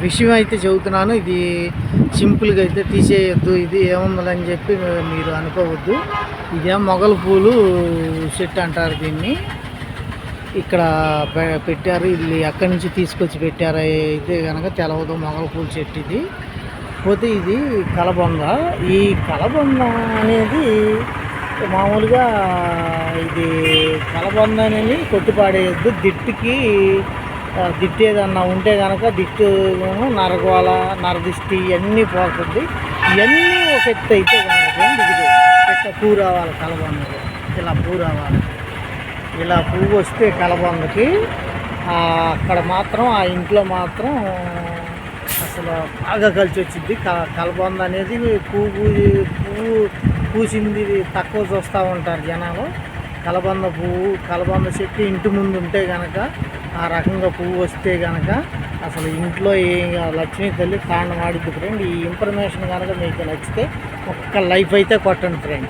విషయం అయితే చెబుతున్నాను. ఇది సింపుల్గా అయితే తీసేయొద్దు, ఇది ఏముందని చెప్పి మీరు అనుకోవద్దు. ఇదేం మొగల పూలు చెట్టు అంటారు దీన్ని. ఇక్కడ పెట్టారు, ఇది ఎక్కడి నుంచి తీసుకొచ్చి పెట్టారు అయితే కనుక తెలవదు. మొగల పూల చెట్టు ఇది. పోతే ఇది కలబంద. ఈ కలబంద అనేది మామూలుగా ఇది కలబంద అనేది కొట్టిపాడేయద్దు. దిట్టుకి దిట్టు ఏదన్నా ఉంటే కనుక దిట్టు నరగోల నరదిష్టి ఇవన్నీ పోతుంది. ఇవన్నీ ఒక ఎత్తు అయితే కనుక ఇట్లా పువ్వు రావాలి కలబందకి. ఇలా పువ్వు రావాలి, ఇలా పువ్వు వస్తే కలబందకి అక్కడ మాత్రం ఆ ఇంట్లో మాత్రం అసలు బాగా కలిసి వచ్చింది. కలబంద అనేది పువ్వు పూసింది తక్కువ చూస్తూ ఉంటారు జనాలు. కలబంద చెట్టు ఇంటి ముందు ఉంటే కనుక ఆ రకంగా పువ్వు వస్తే కనుక అసలు ఇంట్లో లక్ష్మీ తల్లి కాండం ఆడిద్ది ఫ్రెండ్. ఈ ఇన్ఫర్మేషన్ కనుక మీకు నచ్చితే ఒక్క లైఫ్ అయితే కొట్టండి ఫ్రెండ్.